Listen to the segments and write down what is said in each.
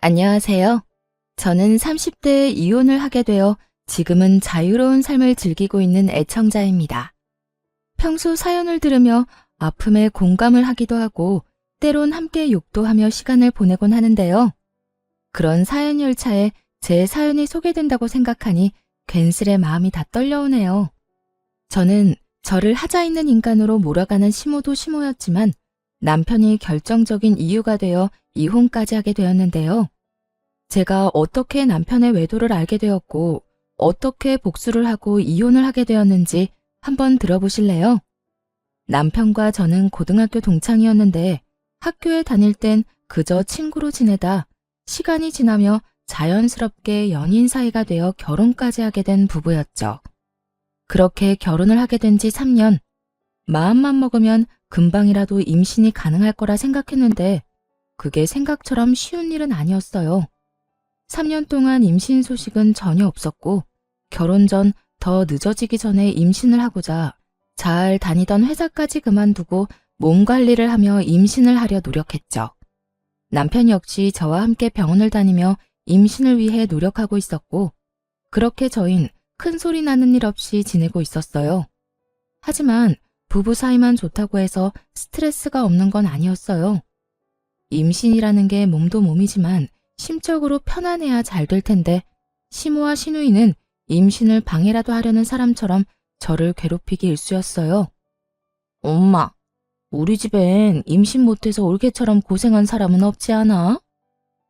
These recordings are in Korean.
안녕하세요. 저는 30대에 이혼을 하게 되어 지금은 자유로운 삶을 즐기고 있는 애청자입니다. 평소 사연을 들으며 아픔에 공감을 하기도 하고 때론 함께 욕도 하며 시간을 보내곤 하는데요. 그런 사연 열차에 제 사연이 소개된다고 생각하니 괜스레 마음이 다 떨려오네요. 저는 저를 하자 있는 인간으로 몰아가는 시모도 시모였지만 남편이 결정적인 이유가 되어 이혼까지 하게 되었는데요. 제가 어떻게 남편의 외도를 알게 되었고 어떻게 복수를 하고 이혼을 하게 되었는지 한번 들어보실래요? 남편과 저는 고등학교 동창이었는데 학교에 다닐 땐 그저 친구로 지내다 시간이 지나며 자연스럽게 연인 사이가 되어 결혼까지 하게 된 부부였죠. 그렇게 결혼을 하게 된 지 3년. 마음만 먹으면 금방이라도 임신이 가능할 거라 생각했는데 그게 생각처럼 쉬운 일은 아니었어요. 3년 동안 임신 소식은 전혀 없었고 결혼 전 더 늦어지기 전에 임신을 하고자 잘 다니던 회사까지 그만두고 몸 관리를 하며 임신을 하려 노력했죠. 남편 역시 저와 함께 병원을 다니며 임신을 위해 노력하고 있었고 그렇게 저흰 큰 소리 나는 일 없이 지내고 있었어요. 하지만 부부 사이만 좋다고 해서 스트레스가 없는 건 아니었어요. 임신이라는 게 몸도 몸이지만 심적으로 편안해야 잘 될 텐데 시모와 시누이는 임신을 방해라도 하려는 사람처럼 저를 괴롭히기 일쑤였어요. 엄마, 우리 집엔 임신 못해서 올케처럼 고생한 사람은 없지 않아?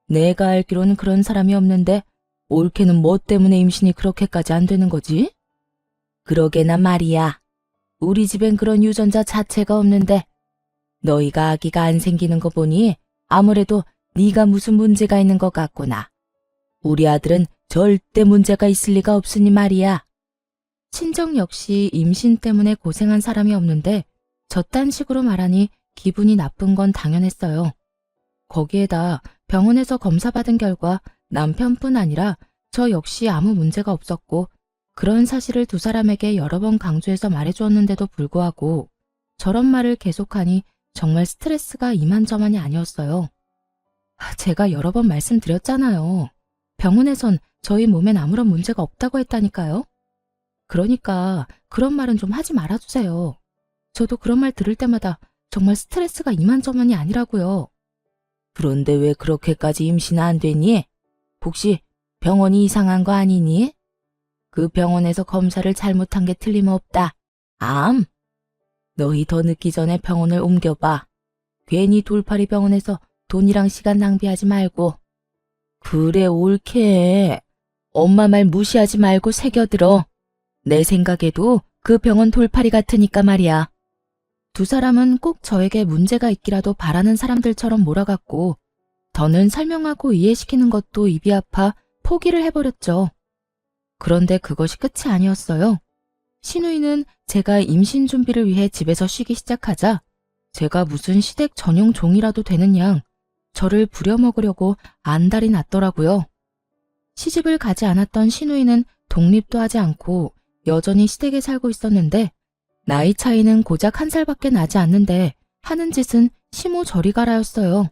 내가 알기로는 그런 사람이 없는데 올케는 뭐 때문에 임신이 그렇게까지 안 되는 거지? 그러게나 말이야. 우리 집엔 그런 유전자 자체가 없는데 너희가 아기가 안 생기는 거 보니 아무래도 네가 무슨 문제가 있는 것 같구나. 우리 아들은 절대 문제가 있을 리가 없으니 말이야. 친정 역시 임신 때문에 고생한 사람이 없는데 저딴 식으로 말하니 기분이 나쁜 건 당연했어요. 거기에다 병원에서 검사받은 결과 남편뿐 아니라 저 역시 아무 문제가 없었고 그런 사실을 두 사람에게 여러 번 강조해서 말해주었는데도 불구하고 저런 말을 계속하니 정말 스트레스가 이만저만이 아니었어요. 제가 여러 번 말씀드렸잖아요. 병원에선 저희 몸엔 아무런 문제가 없다고 했다니까요. 그러니까 그런 말은 좀 하지 말아주세요. 저도 그런 말 들을 때마다 정말 스트레스가 이만저만이 아니라고요. 그런데 왜 그렇게까지 임신 안 되니? 혹시 병원이 이상한 거 아니니? 그 병원에서 검사를 잘못한 게 틀림없다. 암? 너희 더 늦기 전에 병원을 옮겨봐. 괜히 돌팔이 병원에서 돈이랑 시간 낭비하지 말고. 그래, 옳게. 엄마 말 무시하지 말고 새겨들어. 내 생각에도 그 병원 돌팔이 같으니까 말이야. 두 사람은 꼭 저에게 문제가 있기라도 바라는 사람들처럼 몰아갔고 더는 설명하고 이해시키는 것도 입이 아파 포기를 해버렸죠. 그런데 그것이 끝이 아니었어요. 시누이는 제가 임신 준비를 위해 집에서 쉬기 시작하자 제가 무슨 시댁 전용 종이라도 되는 양 저를 부려먹으려고 안달이 났더라고요. 시집을 가지 않았던 시누이는 독립도 하지 않고 여전히 시댁에 살고 있었는데 나이 차이는 고작 1살밖에 나지 않는데 하는 짓은 시모 저리 가라였어요.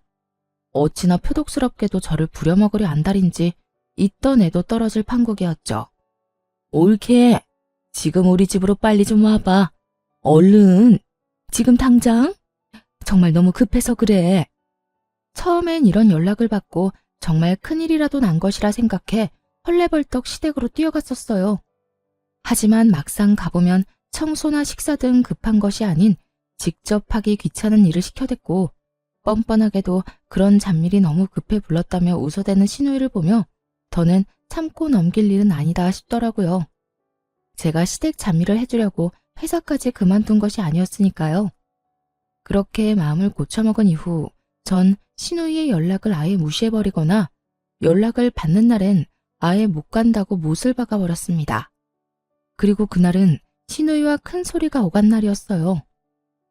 어찌나 표독스럽게도 저를 부려먹으려 안달인지 있던 애도 떨어질 판국이었죠. 옳게. 지금 우리 집으로 빨리 좀 와봐. 얼른. 지금 당장? 정말 너무 급해서 그래. 처음엔 이런 연락을 받고 정말 큰일이라도 난 것이라 생각해 헐레벌떡 시댁으로 뛰어갔었어요. 하지만 막상 가보면 청소나 식사 등 급한 것이 아닌 직접 하기 귀찮은 일을 시켜댔고 뻔뻔하게도 그런 잡일이 너무 급해 불렀다며 웃어대는 시누이를 보며 더는 참고 넘길 일은 아니다 싶더라고요. 제가 시댁 잡일을 해주려고 회사까지 그만둔 것이 아니었으니까요. 그렇게 마음을 고쳐먹은 이후 전 시누이의 연락을 아예 무시해버리거나 연락을 받는 날엔 아예 못 간다고 못을 박아버렸습니다. 그리고 그날은 시누이와 큰 소리가 오간 날이었어요.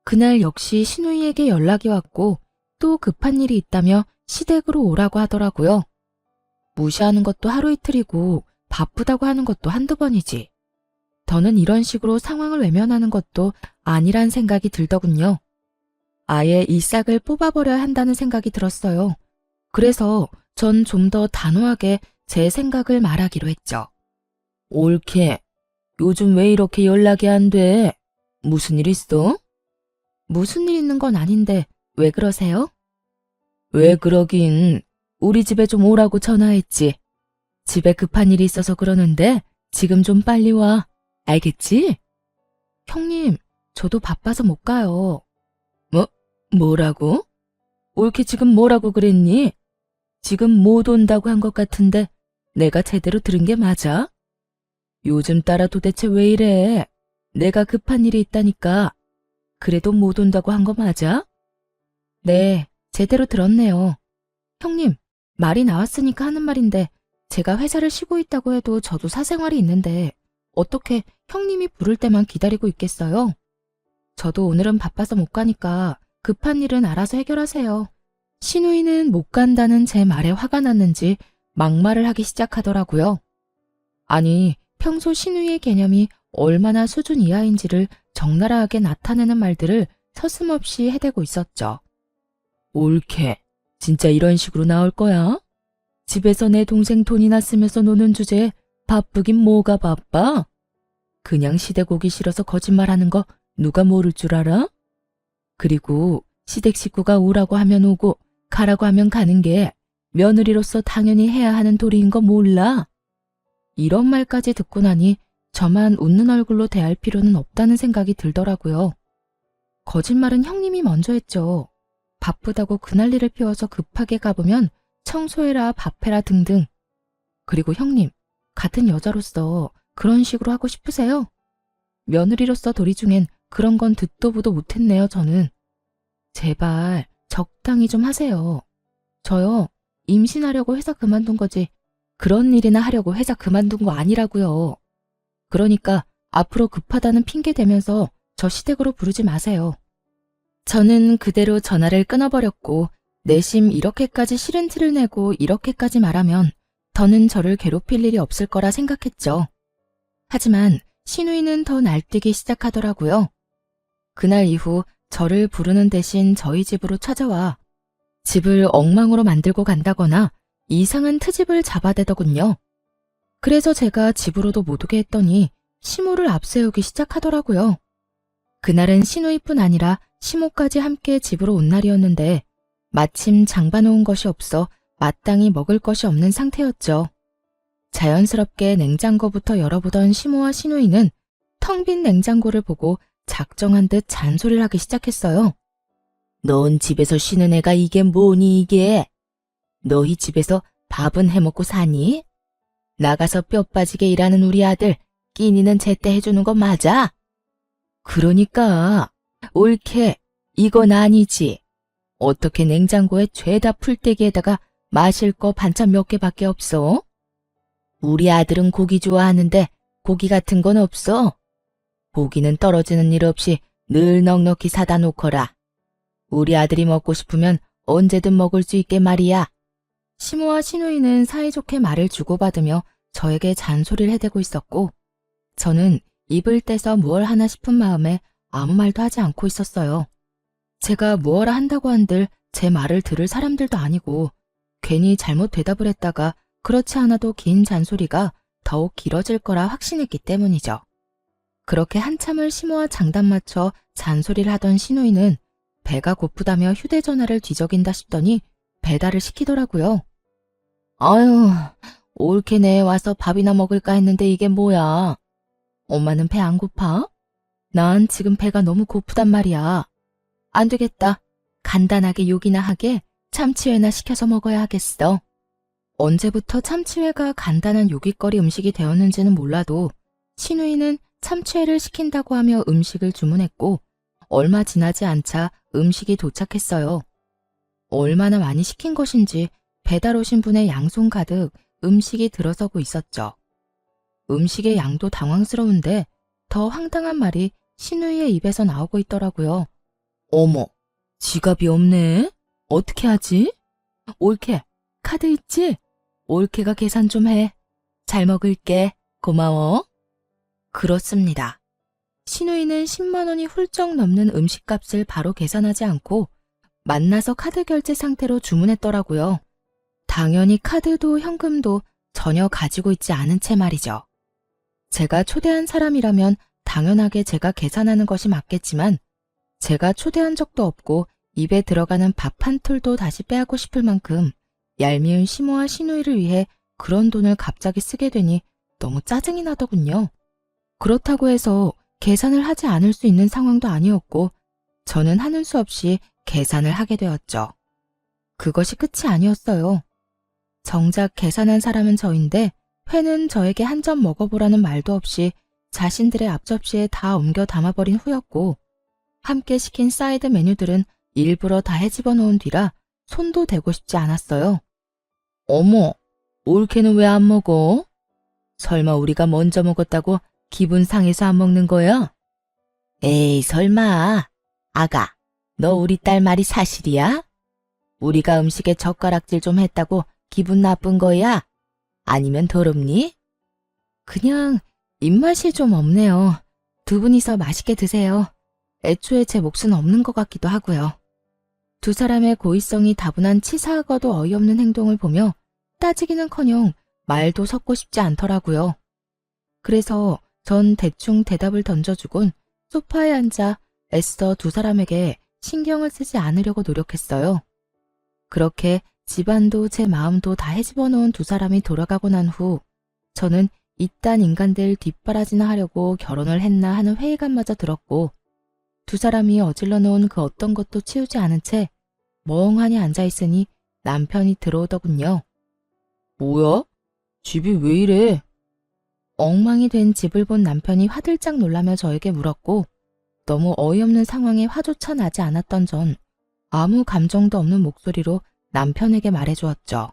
그날 역시 시누이에게 연락이 왔고 또 급한 일이 있다며 시댁으로 오라고 하더라고요. 무시하는 것도 하루 이틀이고 바쁘다고 하는 것도 한두 번이지. 더는 이런 식으로 상황을 외면하는 것도 아니란 생각이 들더군요. 아예 이 싹을 뽑아버려야 한다는 생각이 들었어요. 그래서 전 좀 더 단호하게 제 생각을 말하기로 했죠. 올케, 요즘 왜 이렇게 연락이 안 돼? 무슨 일 있어? 무슨 일 있는 건 아닌데 왜 그러세요? 왜 그러긴. 우리 집에 좀 오라고 전화했지. 집에 급한 일이 있어서 그러는데 지금 좀 빨리 와. 알겠지? 형님, 저도 바빠서 못 가요. 뭐라고? 올케 지금 뭐라고 그랬니? 지금 못 온다고 한 것 같은데 내가 제대로 들은 게 맞아? 요즘 따라 도대체 왜 이래? 내가 급한 일이 있다니까. 그래도 못 온다고 한 거 맞아? 네, 제대로 들었네요. 형님, 말이 나왔으니까 하는 말인데 제가 회사를 쉬고 있다고 해도 저도 사생활이 있는데 어떻게 형님이 부를 때만 기다리고 있겠어요? 저도 오늘은 바빠서 못 가니까 급한 일은 알아서 해결하세요. 신우이는 못 간다는 제 말에 화가 났는지 막말을 하기 시작하더라고요. 아니, 평소 신우이의 개념이 얼마나 수준 이하인지를 적나라하게 나타내는 말들을 서슴없이 해대고 있었죠. 올케, 진짜 이런 식으로 나올 거야? 집에서 내 동생 돈이나 쓰면서 노는 주제에 바쁘긴 뭐가 바빠? 그냥 시댁 오기 싫어서 거짓말하는 거 누가 모를 줄 알아? 그리고 시댁 식구가 오라고 하면 오고 가라고 하면 가는 게 며느리로서 당연히 해야 하는 도리인 거 몰라? 이런 말까지 듣고 나니 저만 웃는 얼굴로 대할 필요는 없다는 생각이 들더라고요. 거짓말은 형님이 먼저 했죠. 바쁘다고 그날리를 피워서 급하게 가보면 청소해라, 밥해라 등등. 그리고 형님, 같은 여자로서 그런 식으로 하고 싶으세요? 며느리로서 도리 중엔 그런 건 듣도 보도 못했네요, 저는. 제발 적당히 좀 하세요. 저요, 임신하려고 회사 그만둔 거지 그런 일이나 하려고 회사 그만둔 거 아니라고요. 그러니까 앞으로 급하다는 핑계 대면서 저 시댁으로 부르지 마세요. 저는 그대로 전화를 끊어버렸고 내심 이렇게까지 싫은 티를 내고 이렇게까지 말하면 더는 저를 괴롭힐 일이 없을 거라 생각했죠. 하지만 신우이는 더 날뛰기 시작하더라고요. 그날 이후 저를 부르는 대신 저희 집으로 찾아와 집을 엉망으로 만들고 간다거나 이상한 트집을 잡아대더군요. 그래서 제가 집으로도 못 오게 했더니 시모를 앞세우기 시작하더라고요. 그날은 신우이뿐 아니라 시모까지 함께 집으로 온 날이었는데 마침 장봐놓은 것이 없어 마땅히 먹을 것이 없는 상태였죠. 자연스럽게 냉장고부터 열어보던 시모와 신우이는 텅 빈 냉장고를 보고 작정한 듯 잔소리를 하기 시작했어요. 넌 집에서 쉬는 애가 이게 뭐니 이게? 너희 집에서 밥은 해먹고 사니? 나가서 뼈 빠지게 일하는 우리 아들 끼니는 제때 해주는 거 맞아? 그러니까 올케, 이건 아니지. 어떻게 냉장고에 죄다 풀떼기에다가 마실 거 반찬 몇 개밖에 없어? 우리 아들은 고기 좋아하는데 고기 같은 건 없어. 고기는 떨어지는 일 없이 늘 넉넉히 사다 놓거라. 우리 아들이 먹고 싶으면 언제든 먹을 수 있게 말이야. 시모와 신우이는 사이좋게 말을 주고받으며 저에게 잔소리를 해대고 있었고 저는 입을 떼서 무얼 하나 싶은 마음에 아무 말도 하지 않고 있었어요. 제가 무엇라 한다고 한들 제 말을 들을 사람들도 아니고 괜히 잘못 대답을 했다가 그렇지 않아도 긴 잔소리가 더욱 길어질 거라 확신했기 때문이죠. 그렇게 한참을 시모와 장단 맞춰 잔소리를 하던 신우이는 배가 고프다며 휴대전화를 뒤적인다 싶더니 배달을 시키더라고요. 아유, 올케 내에 와서 밥이나 먹을까 했는데 이게 뭐야? 엄마는 배 안 고파? 난 지금 배가 너무 고프단 말이야. 안 되겠다. 간단하게 요기나 하게 참치회나 시켜서 먹어야 하겠어. 언제부터 참치회가 간단한 요깃거리 음식이 되었는지는 몰라도 신우이는 참치회를 시킨다고 하며 음식을 주문했고 얼마 지나지 않자 음식이 도착했어요. 얼마나 많이 시킨 것인지 배달 오신 분의 양손 가득 음식이 들어서고 있었죠. 음식의 양도 당황스러운데 더 황당한 말이 신우이의 입에서 나오고 있더라고요. 어머, 지갑이 없네? 어떻게 하지? 올케, 카드 있지? 올케가 계산 좀 해. 잘 먹을게. 고마워. 그렇습니다. 신우이는 10만 원이 훌쩍 넘는 음식값을 바로 계산하지 않고 만나서 카드 결제 상태로 주문했더라고요. 당연히 카드도 현금도 전혀 가지고 있지 않은 채 말이죠. 제가 초대한 사람이라면 당연하게 제가 계산하는 것이 맞겠지만 제가 초대한 적도 없고 입에 들어가는 밥 한 톨도 다시 빼앗고 싶을 만큼 얄미운 시모와 시누이를 위해 그런 돈을 갑자기 쓰게 되니 너무 짜증이 나더군요. 그렇다고 해서 계산을 하지 않을 수 있는 상황도 아니었고 저는 하는 수 없이 계산을 하게 되었죠. 그것이 끝이 아니었어요. 정작 계산한 사람은 저인데 회는 저에게 한 점 먹어보라는 말도 없이 자신들의 앞접시에 다 옮겨 담아버린 후였고 함께 시킨 사이드 메뉴들은 일부러 다 헤집어 놓은 뒤라 손도 대고 싶지 않았어요. 어머, 올케는 왜 안 먹어? 설마 우리가 먼저 먹었다고 기분 상해서 안 먹는 거야? 에이, 설마. 아가, 너 우리 딸 말이 사실이야? 우리가 음식에 젓가락질 좀 했다고 기분 나쁜 거야? 아니면 더럽니? 그냥 입맛이 좀 없네요. 두 분이서 맛있게 드세요. 애초에 제 몫은 없는 것 같기도 하고요. 두 사람의 고의성이 다분한 치사하고도 어이없는 행동을 보며 따지기는커녕 말도 섞고 싶지 않더라고요. 그래서 전 대충 대답을 던져주곤 소파에 앉아 애써 두 사람에게 신경을 쓰지 않으려고 노력했어요. 그렇게 집안도 제 마음도 다 헤집어 놓은 두 사람이 돌아가고 난 후 저는 이딴 인간들 뒷바라지나 하려고 결혼을 했나 하는 회의감마저 들었고 두 사람이 어질러 놓은 그 어떤 것도 치우지 않은 채 멍하니 앉아있으니 남편이 들어오더군요. 뭐야? 집이 왜 이래? 엉망이 된 집을 본 남편이 화들짝 놀라며 저에게 물었고 너무 어이없는 상황에 화조차 나지 않았던 전 아무 감정도 없는 목소리로 남편에게 말해주었죠.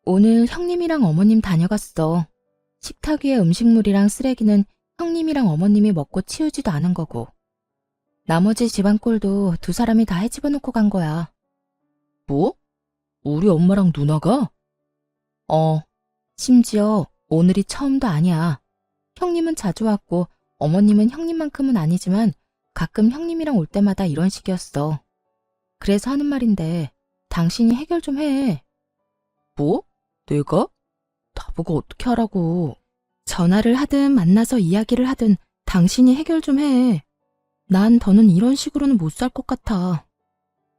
오늘 형님이랑 어머님 다녀갔어. 식탁 위에 음식물이랑 쓰레기는 형님이랑 어머님이 먹고 치우지도 않은 거고 나머지 집안 꼴도 두 사람이 다 헤집어 놓고 간 거야. 뭐? 우리 엄마랑 누나가? 심지어 오늘이 처음도 아니야. 형님은 자주 왔고 어머님은 형님만큼은 아니지만 가끔 형님이랑 올 때마다 이런 식이었어. 그래서 하는 말인데 당신이 해결 좀 해. 뭐? 내가? 나보고 어떻게 하라고. 전화를 하든 만나서 이야기를 하든 당신이 해결 좀 해. 난 더는 이런 식으로는 못 살 것 같아.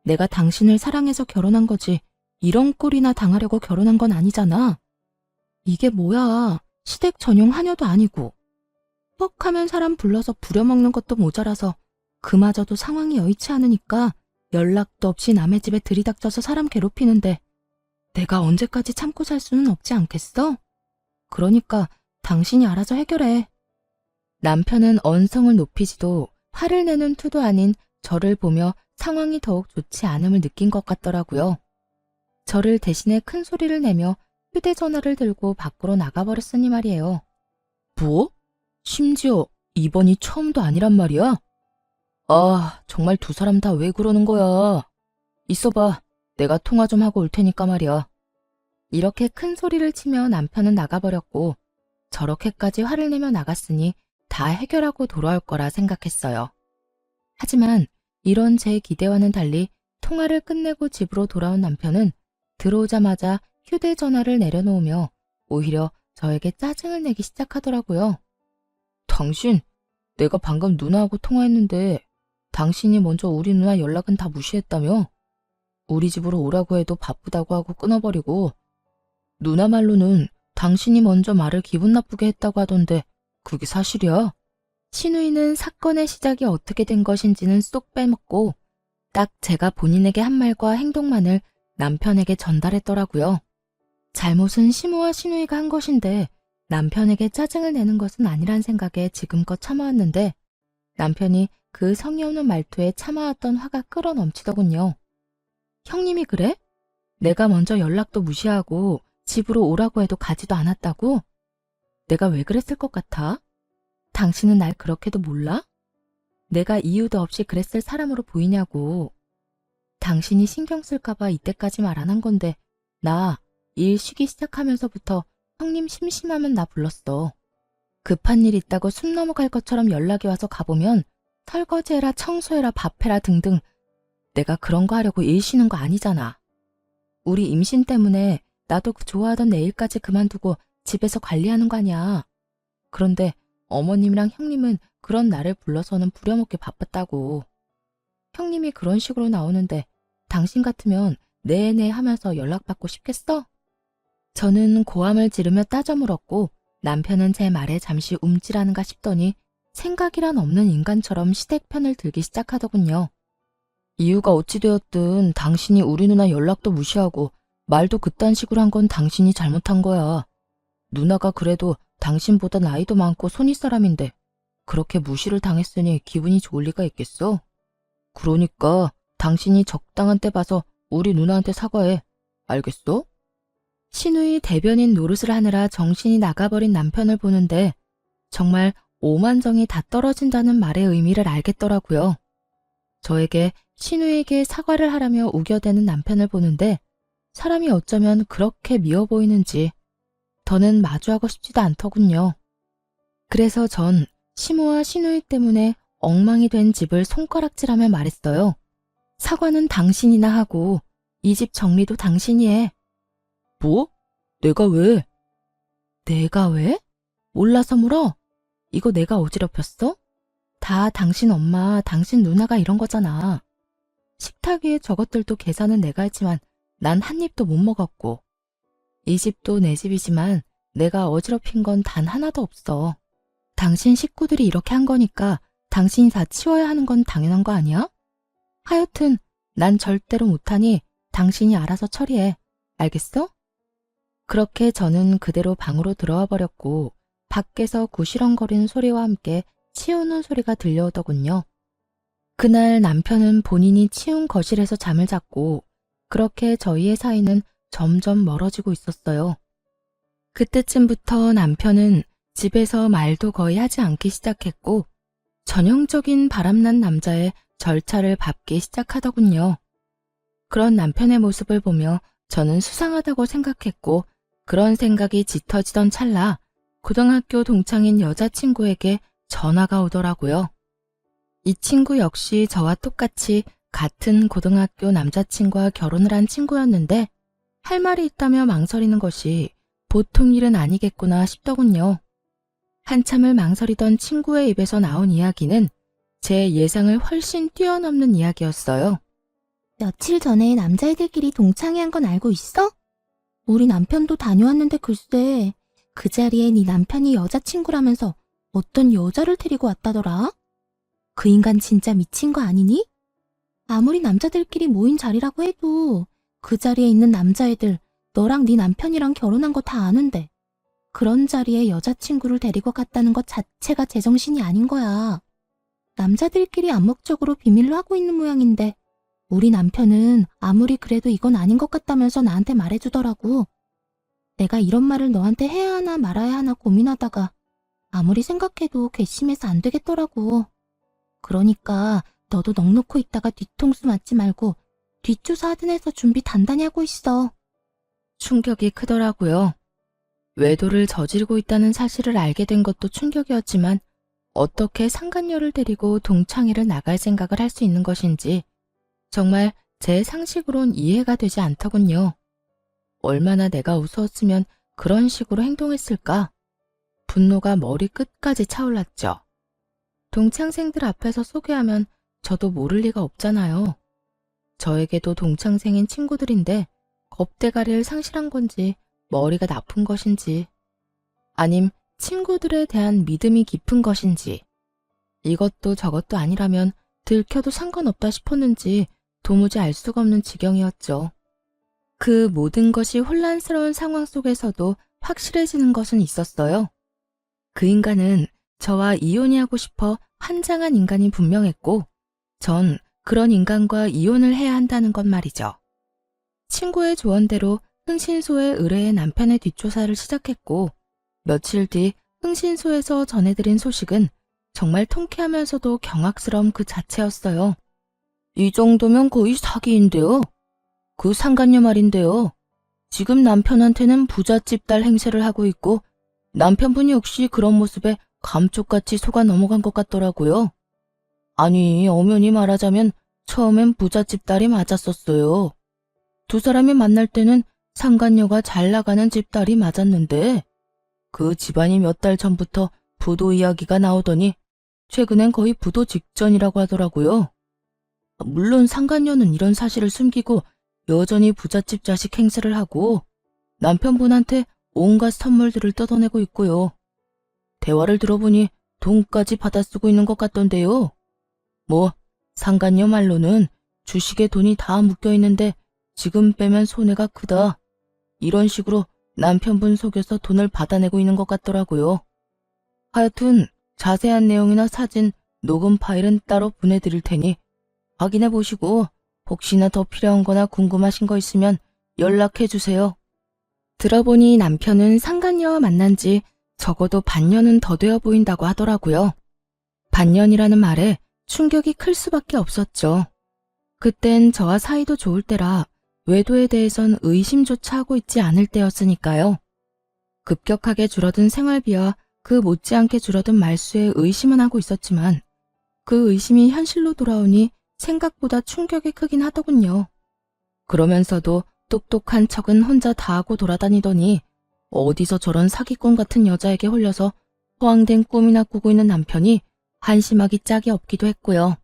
내가 당신을 사랑해서 결혼한 거지 이런 꼴이나 당하려고 결혼한 건 아니잖아. 이게 뭐야. 시댁 전용 하녀도 아니고. 뻑하면 사람 불러서 부려먹는 것도 모자라서 그마저도 상황이 여의치 않으니까 연락도 없이 남의 집에 들이닥쳐서 사람 괴롭히는데 내가 언제까지 참고 살 수는 없지 않겠어? 그러니까 당신이 알아서 해결해. 남편은 언성을 높이지도 화를 내는 투도 아닌 저를 보며 상황이 더욱 좋지 않음을 느낀 것 같더라고요. 저를 대신에 큰 소리를 내며 휴대전화를 들고 밖으로 나가버렸으니 말이에요. 뭐? 심지어 이번이 처음도 아니란 말이야? 아, 정말 두 사람 다 왜 그러는 거야? 있어봐. 내가 통화 좀 하고 올 테니까 말이야. 이렇게 큰 소리를 치며 남편은 나가버렸고 저렇게까지 화를 내며 나갔으니 다 해결하고 돌아올 거라 생각했어요. 하지만 이런 제 기대와는 달리 통화를 끝내고 집으로 돌아온 남편은 들어오자마자 휴대전화를 내려놓으며 오히려 저에게 짜증을 내기 시작하더라고요. 당신, 내가 방금 누나하고 통화했는데 당신이 먼저 우리 누나 연락은 다 무시했다며? 우리 집으로 오라고 해도 바쁘다고 하고 끊어버리고 누나 말로는 당신이 먼저 말을 기분 나쁘게 했다고 하던데 그게 사실이야? 시누이는 사건의 시작이 어떻게 된 것인지는 쏙 빼먹고 딱 제가 본인에게 한 말과 행동만을 남편에게 전달했더라고요. 잘못은 시모와 시누이가 한 것인데 남편에게 짜증을 내는 것은 아니란 생각에 지금껏 참아왔는데 남편이 그 성의 없는 말투에 참아왔던 화가 끌어넘치더군요. 형님이 그래? 내가 먼저 연락도 무시하고 집으로 오라고 해도 가지도 않았다고? 내가 왜 그랬을 것 같아? 당신은 날 그렇게도 몰라? 내가 이유도 없이 그랬을 사람으로 보이냐고. 당신이 신경 쓸까봐 이때까지 말 안 한 건데 나 일 쉬기 시작하면서부터 형님 심심하면 나 불렀어. 급한 일 있다고 숨 넘어갈 것처럼 연락이 와서 가보면 설거지해라 청소해라 밥해라 등등 내가 그런 거 하려고 일 쉬는 거 아니잖아. 우리 임신 때문에 나도 그 좋아하던 내 일까지 그만두고 집에서 관리하는 거 아니야. 그런데 어머님이랑 형님은 그런 나를 불러서는 부려먹기 바빴다고. 형님이 그런 식으로 나오는데 당신 같으면 네네 하면서 연락받고 싶겠어? 저는 고함을 지르며 따져 물었고 남편은 제 말에 잠시 움찔하는가 싶더니 생각이란 없는 인간처럼 시댁 편을 들기 시작하더군요. 이유가 어찌되었든 당신이 우리 누나 연락도 무시하고 말도 그딴 식으로 한 건 당신이 잘못한 거야. 누나가 그래도 당신보다 나이도 많고 손윗사람인데 그렇게 무시를 당했으니 기분이 좋을 리가 있겠어? 그러니까 당신이 적당한 때 봐서 우리 누나한테 사과해. 알겠어? 시누이 대변인 노릇을 하느라 정신이 나가버린 남편을 보는데 정말 오만정이 다 떨어진다는 말의 의미를 알겠더라고요. 저에게 시누이에게 사과를 하라며 우겨대는 남편을 보는데 사람이 어쩌면 그렇게 미워 보이는지 더는 마주하고 싶지도 않더군요. 그래서 전 시모와 시누이 때문에 엉망이 된 집을 손가락질하며 말했어요. 사과는 당신이나 하고 이 집 정리도 당신이 해. 뭐? 내가 왜? 내가 왜? 몰라서 물어? 이거 내가 어지럽혔어? 다 당신 엄마, 당신 누나가 이런 거잖아. 식탁 위에 저것들도 계산은 내가 했지만 난 한 입도 못 먹었고 이 집도 내 집이지만 내가 어지럽힌 건 단 하나도 없어. 당신 식구들이 이렇게 한 거니까 당신이 다 치워야 하는 건 당연한 거 아니야? 하여튼 난 절대로 못하니 당신이 알아서 처리해. 알겠어? 그렇게 저는 그대로 방으로 들어와 버렸고 밖에서 구시렁거리는 소리와 함께 치우는 소리가 들려오더군요. 그날 남편은 본인이 치운 거실에서 잠을 잤고 그렇게 저희의 사이는 점점 멀어지고 있었어요. 그때쯤부터 남편은 집에서 말도 거의 하지 않기 시작했고 전형적인 바람난 남자의 절차를 밟기 시작하더군요. 그런 남편의 모습을 보며 저는 수상하다고 생각했고 그런 생각이 짙어지던 찰나 고등학교 동창인 여자친구에게 전화가 오더라고요. 이 친구 역시 저와 똑같이 같은 고등학교 남자친구와 결혼을 한 친구였는데 할 말이 있다며 망설이는 것이 보통 일은 아니겠구나 싶더군요. 한참을 망설이던 친구의 입에서 나온 이야기는 제 예상을 훨씬 뛰어넘는 이야기였어요. 며칠 전에 남자애들끼리 동창회 한 건 알고 있어? 우리 남편도 다녀왔는데 글쎄 그 자리에 네 남편이 여자친구라면서 어떤 여자를 데리고 왔다더라? 그 인간 진짜 미친 거 아니니? 아무리 남자들끼리 모인 자리라고 해도 그 자리에 있는 남자애들 너랑 네 남편이랑 결혼한 거 다 아는데 그런 자리에 여자친구를 데리고 갔다는 것 자체가 제정신이 아닌 거야. 남자들끼리 암묵적으로 비밀로 하고 있는 모양인데 우리 남편은 아무리 그래도 이건 아닌 것 같다면서 나한테 말해주더라고. 내가 이런 말을 너한테 해야 하나 말아야 하나 고민하다가 아무리 생각해도 괘씸해서 안 되겠더라고. 그러니까 너도 넋놓고 있다가 뒤통수 맞지 말고 뒷조사 하든 해서 준비 단단히 하고 있어. 충격이 크더라고요. 외도를 저지르고 있다는 사실을 알게 된 것도 충격이었지만 어떻게 상간녀를 데리고 동창회를 나갈 생각을 할 수 있는 것인지 정말 제 상식으론 이해가 되지 않더군요. 얼마나 내가 우스웠으면 그런 식으로 행동했을까? 분노가 머리 끝까지 차올랐죠. 동창생들 앞에서 소개하면 저도 모를 리가 없잖아요. 저에게도 동창생인 친구들인데 겁대가리를 상실한 건지 머리가 나쁜 것인지 아님 친구들에 대한 믿음이 깊은 것인지 이것도 저것도 아니라면 들켜도 상관없다 싶었는지 도무지 알 수가 없는 지경이었죠. 그 모든 것이 혼란스러운 상황 속에서도 확실해지는 것은 있었어요. 그 인간은 저와 이혼이 하고 싶어 환장한 인간이 분명했고 전 그런 인간과 이혼을 해야 한다는 것 말이죠. 친구의 조언대로 흥신소에 의뢰해 남편의 뒷조사를 시작했고 며칠 뒤 흥신소에서 전해드린 소식은 정말 통쾌하면서도 경악스러움 그 자체였어요. 이 정도면 거의 사기인데요. 그 상간녀 말인데요. 지금 남편한테는 부잣집 딸 행세를 하고 있고 남편분 역시 그런 모습에 감쪽같이 속아 넘어간 것 같더라고요. 아니, 엄연히 말하자면 처음엔 부잣집 딸이 맞았었어요. 두 사람이 만날 때는 상간녀가 잘 나가는 집딸이 맞았는데 그 집안이 몇 달 전부터 부도 이야기가 나오더니 최근엔 거의 부도 직전이라고 하더라고요. 물론 상간녀는 이런 사실을 숨기고 여전히 부잣집 자식 행세를 하고 남편분한테 온갖 선물들을 뜯어내고 있고요. 대화를 들어보니 돈까지 받아 쓰고 있는 것 같던데요. 뭐 상간녀 말로는 주식에 돈이 다 묶여 있는데 지금 빼면 손해가 크다. 이런 식으로 남편분 속여서 돈을 받아내고 있는 것 같더라고요. 하여튼 자세한 내용이나 사진, 녹음 파일은 따로 보내드릴 테니 확인해 보시고 혹시나 더 필요한 거나 궁금하신 거 있으면 연락해 주세요. 들어보니 남편은 상간녀와 만난 지 적어도 반년은 더 되어 보인다고 하더라고요. 반년이라는 말에 충격이 클 수밖에 없었죠. 그땐 저와 사이도 좋을 때라 외도에 대해선 의심조차 하고 있지 않을 때였으니까요. 급격하게 줄어든 생활비와 그 못지않게 줄어든 말수에 의심은 하고 있었지만 그 의심이 현실로 돌아오니 생각보다 충격이 크긴 하더군요. 그러면서도 똑똑한 척은 혼자 다 하고 돌아다니더니 어디서 저런 사기꾼 같은 여자에게 홀려서 허황된 꿈이나 꾸고 있는 남편이 한심하기 짝이 없기도 했고요.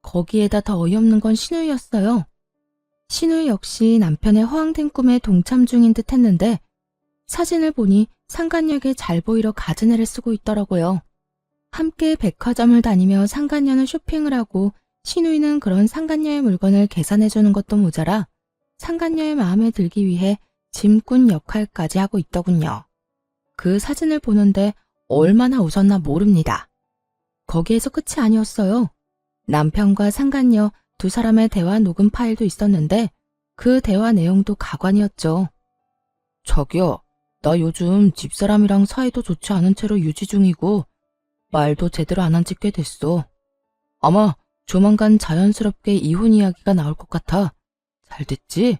거기에다 더 어이없는 건 신우이였어요. 신우이 역시 남편의 허황된 꿈에 동참 중인 듯 했는데 사진을 보니 상간녀에게 잘 보이려 가진 애를 쓰고 있더라고요. 함께 백화점을 다니며 상간녀는 쇼핑을 하고 신우이는 그런 상간녀의 물건을 계산해주는 것도 모자라 상간녀의 마음에 들기 위해 짐꾼 역할까지 하고 있더군요. 그 사진을 보는데 얼마나 웃었나 모릅니다. 거기에서 끝이 아니었어요. 남편과 상간녀 두 사람의 대화 녹음 파일도 있었는데 그 대화 내용도 가관이었죠. 자기야, 나 요즘 집사람이랑 사이도 좋지 않은 채로 유지 중이고 말도 제대로 안 한 지 꽤 됐어. 아마 조만간 자연스럽게 이혼 이야기가 나올 것 같아. 잘 됐지?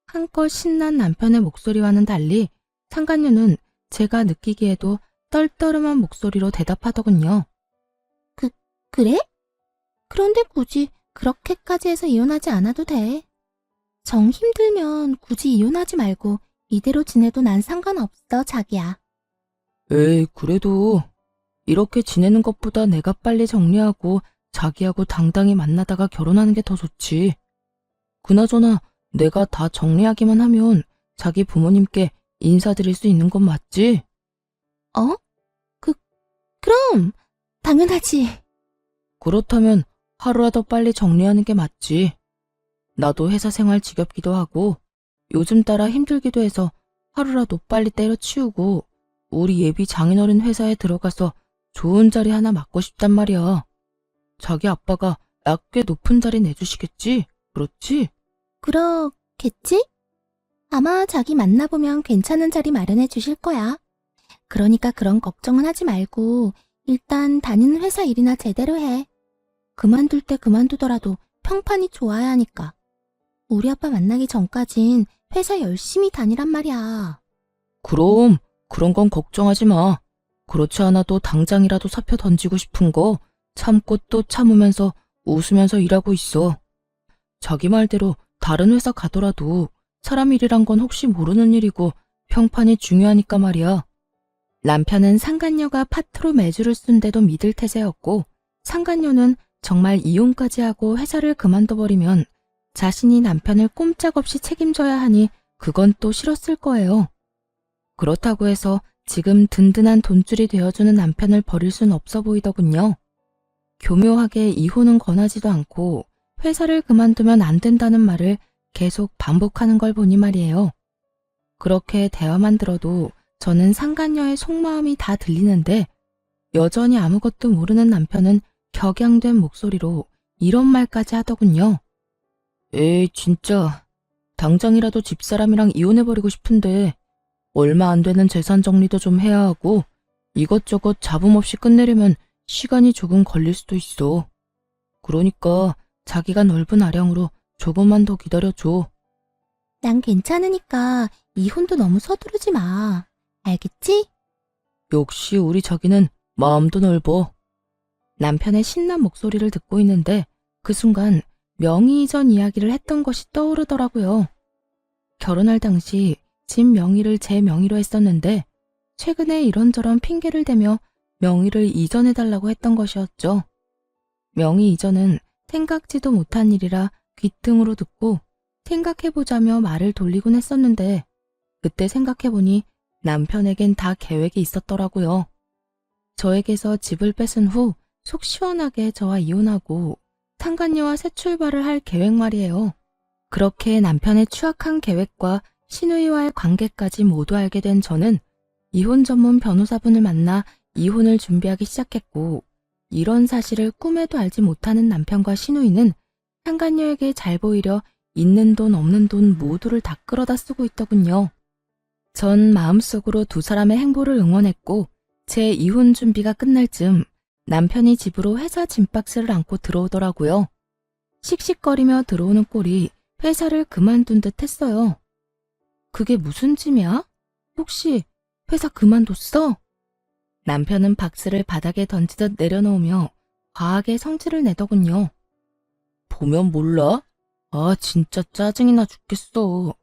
한껏 신난 남편의 목소리와는 달리 상간녀는 제가 느끼기에도 떨떠름한 목소리로 대답하더군요. 그래? 그런데 굳이 그렇게까지 해서 이혼하지 않아도 돼. 정 힘들면 굳이 이혼하지 말고 이대로 지내도 난 상관없어, 자기야. 에이, 그래도 이렇게 지내는 것보다 내가 빨리 정리하고 자기하고 당당히 만나다가 결혼하는 게 더 좋지. 그나저나 내가 다 정리하기만 하면 자기 부모님께 인사드릴 수 있는 건 맞지? 어? 그럼 당연하지. 그렇다면 하루라도 빨리 정리하는 게 맞지. 나도 회사 생활 지겹기도 하고 요즘 따라 힘들기도 해서 하루라도 빨리 때려치우고 우리 예비 장인어른 회사에 들어가서 좋은 자리 하나 맡고 싶단 말이야. 자기 아빠가 나 꽤 높은 자리 내주시겠지? 그렇지? 그렇겠지? 아마 자기 만나보면 괜찮은 자리 마련해 주실 거야. 그러니까 그런 걱정은 하지 말고 일단 다니는 회사 일이나 제대로 해. 그만둘 때 그만두더라도 평판이 좋아야 하니까. 우리 아빠 만나기 전까진 회사 열심히 다니란 말이야. 그럼 그런 건 걱정하지 마. 그렇지 않아도 당장이라도 사표 던지고 싶은 거 참고 또 참으면서 웃으면서 일하고 있어. 자기 말대로 다른 회사 가더라도 사람 일이란 건 혹시 모르는 일이고 평판이 중요하니까 말이야. 남편은 상간녀가 파트로 매주를 쓴데도 믿을 태세였고 상간녀는 정말 이혼까지 하고 회사를 그만둬버리면 자신이 남편을 꼼짝없이 책임져야 하니 그건 또 싫었을 거예요. 그렇다고 해서 지금 든든한 돈줄이 되어주는 남편을 버릴 순 없어 보이더군요. 교묘하게 이혼은 권하지도 않고 회사를 그만두면 안 된다는 말을 계속 반복하는 걸 보니 말이에요. 그렇게 대화만 들어도 저는 상간녀의 속마음이 다 들리는데 여전히 아무것도 모르는 남편은 격양된 목소리로 이런 말까지 하더군요. 에이, 진짜 당장이라도 집사람이랑 이혼해버리고 싶은데 얼마 안 되는 재산 정리도 좀 해야 하고 이것저것 잡음 없이 끝내려면 시간이 조금 걸릴 수도 있어. 그러니까 자기가 넓은 아량으로 조금만 더 기다려줘. 난 괜찮으니까 이혼도 너무 서두르지 마. 알겠지? 역시 우리 자기는 마음도 넓어. 남편의 신난 목소리를 듣고 있는데 그 순간 명의 이전 이야기를 했던 것이 떠오르더라고요. 결혼할 당시 집 명의를 제 명의로 했었는데 최근에 이런저런 핑계를 대며 명의를 이전해달라고 했던 것이었죠. 명의 이전은 생각지도 못한 일이라 귀등으로 듣고 생각해보자며 말을 돌리곤 했었는데 그때 생각해보니 남편에겐 다 계획이 있었더라고요. 저에게서 집을 뺏은 후 속 시원하게 저와 이혼하고 상간녀와 새 출발을 할 계획 말이에요. 그렇게 남편의 추악한 계획과 신우이와의 관계까지 모두 알게 된 저는 이혼 전문 변호사분을 만나 이혼을 준비하기 시작했고 이런 사실을 꿈에도 알지 못하는 남편과 신우이는 상간녀에게 잘 보이려 있는 돈 없는 돈 모두를 다 끌어다 쓰고 있더군요. 전 마음속으로 두 사람의 행보를 응원했고 제 이혼 준비가 끝날 즈음 남편이 집으로 회사 짐박스를 안고 들어오더라고요. 씩씩거리며 들어오는 꼴이 회사를 그만둔 듯 했어요. 그게 무슨 짐이야? 혹시 회사 그만뒀어? 남편은 박스를 바닥에 던지듯 내려놓으며 과하게 성질을 내더군요. 보면 몰라? 아, 진짜 짜증이 나 죽겠어.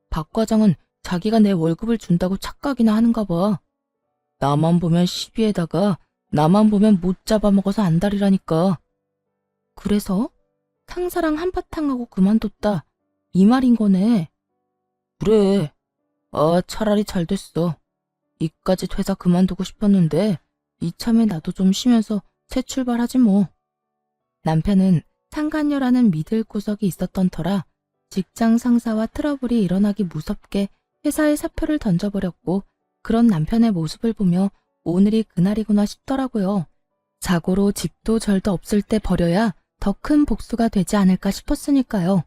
박 과장은 자기가 내 월급을 준다고 착각이나 하는가 봐. 나만 보면 시비에다가 나만 보면 못 잡아먹어서 안달이라니까. 그래서 상사랑 한바탕 하고 그만뒀다. 이 말인 거네. 그래. 아, 차라리 잘 됐어. 이까짓 회사 그만두고 싶었는데 이참에 나도 좀 쉬면서 새 출발하지 뭐. 남편은 상간녀라는 믿을 구석이 있었던 터라 직장 상사와 트러블이 일어나기 무섭게 회사에 사표를 던져버렸고 그런 남편의 모습을 보며 오늘이 그날이구나 싶더라고요. 자고로 집도 절도 없을 때 버려야 더 큰 복수가 되지 않을까 싶었으니까요.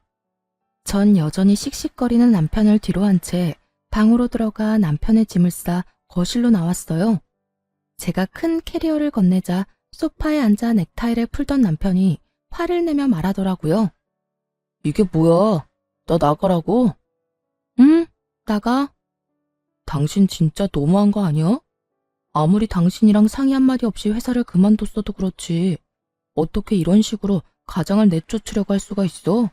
전 여전히 씩씩거리는 남편을 뒤로 한 채 방으로 들어가 남편의 짐을 싸 거실로 나왔어요. 제가 큰 캐리어를 건네자 소파에 앉아 넥타이를 풀던 남편이 화를 내며 말하더라고요. 이게 뭐야? 나 나가라고? 응, 나가. 당신 진짜 너무한 거 아니야? 아무리 당신이랑 상의 한마디 없이 회사를 그만뒀어도 그렇지. 어떻게 이런 식으로 가장을 내쫓으려고 할 수가 있어?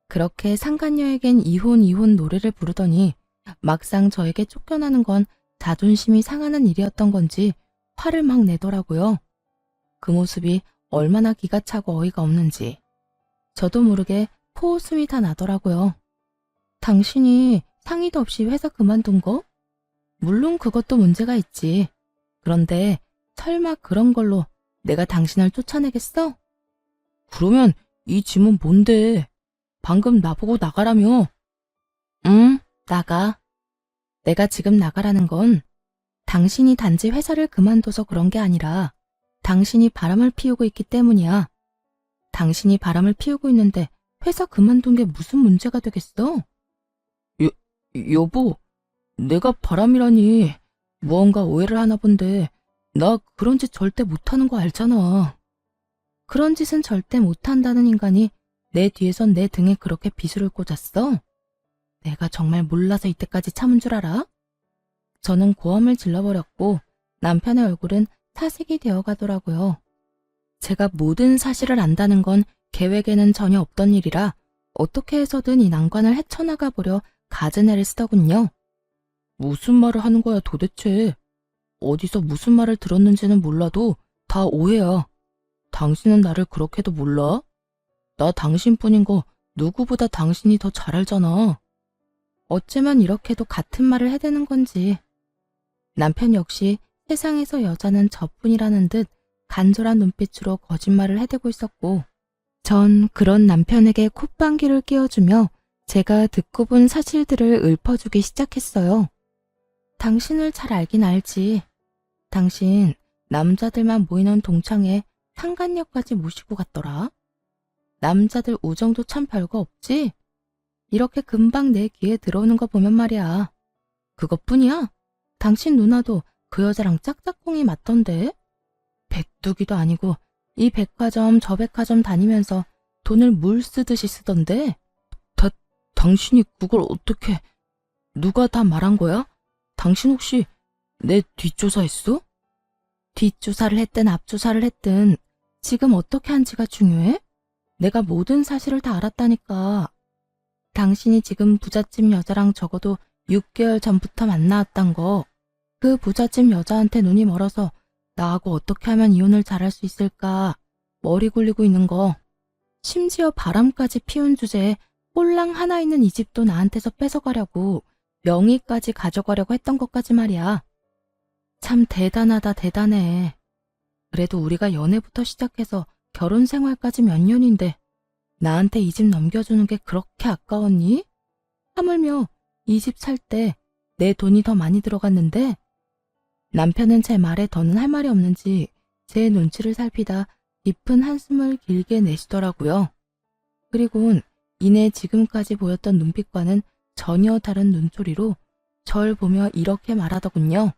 그렇게 상간녀에겐 이혼 노래를 부르더니 막상 저에게 쫓겨나는 건 자존심이 상하는 일이었던 건지 화를 막 내더라고요. 그 모습이 얼마나 기가 차고 어이가 없는지. 저도 모르게 코웃음이 다 나더라고요. 당신이 상의도 없이 회사 그만둔 거? 물론 그것도 문제가 있지. 그런데 설마 그런 걸로 내가 당신을 쫓아내겠어? 그러면 이 짐은 뭔데? 방금 나보고 나가라며. 응, 나가. 내가 지금 나가라는 건 당신이 단지 회사를 그만둬서 그런 게 아니라 당신이 바람을 피우고 있기 때문이야. 당신이 바람을 피우고 있는데 회사 그만둔 게 무슨 문제가 되겠어? 여보, 내가 바람이라니 무언가 오해를 하나 본데 나 그런 짓 절대 못하는 거 알잖아. 그런 짓은 절대 못한다는 인간이 내 뒤에선 내 등에 그렇게 비수를 꽂았어? 내가 정말 몰라서 이때까지 참은 줄 알아? 저는 고함을 질러버렸고 남편의 얼굴은 사색이 되어가더라고요. 제가 모든 사실을 안다는 건 계획에는 전혀 없던 일이라 어떻게 해서든 이 난관을 헤쳐나가 보려 갖은 애를 쓰더군요. 무슨 말을 하는 거야 도대체. 어디서 무슨 말을 들었는지는 몰라도 다 오해야. 당신은 나를 그렇게도 몰라? 나 당신뿐인 거 누구보다 당신이 더 잘 알잖아. 어쩌면 이렇게도 같은 말을 해대는 건지. 남편 역시 세상에서 여자는 저뿐이라는 듯 간절한 눈빛으로 거짓말을 해대고 있었고 전 그런 남편에게 콧방귀를 뀌어주며 제가 듣고 본 사실들을 읊어주기 시작했어요. 당신을 잘 알긴 알지. 당신 남자들만 모이는 동창회 상간녀까지 모시고 갔더라. 남자들 우정도 참 별거 없지? 이렇게 금방 내 귀에 들어오는 거 보면 말이야. 그것뿐이야? 당신 누나도 그 여자랑 짝짝꿍이 맞던데? 백두기도 아니고 이 백화점 저 백화점 다니면서 돈을 물 쓰듯이 쓰던데? 당신이 그걸 어떻게... 누가 다 말한 거야? 당신 혹시 내 뒷조사했어? 뒷조사를 했든 앞조사를 했든 지금 어떻게 한지가 중요해? 내가 모든 사실을 다 알았다니까. 당신이 지금 부잣집 여자랑 적어도 6개월 전부터 만나왔단 거. 그 부잣집 여자한테 눈이 멀어서 나하고 어떻게 하면 이혼을 잘할 수 있을까 머리 굴리고 있는 거. 심지어 바람까지 피운 주제에 꼴랑 하나 있는 이 집도 나한테서 뺏어가려고 명의까지 가져가려고 했던 것까지 말이야. 참 대단하다 대단해. 그래도 우리가 연애부터 시작해서 결혼 생활까지 몇 년인데 나한테 이 집 넘겨주는 게 그렇게 아까웠니? 하물며 이 집 살 때 내 돈이 더 많이 들어갔는데. 남편은 제 말에 더는 할 말이 없는지 제 눈치를 살피다 깊은 한숨을 길게 내쉬더라고요. 그리고는 이내 지금까지 보였던 눈빛과는 전혀 다른 눈초리로 절 보며 이렇게 말하더군요.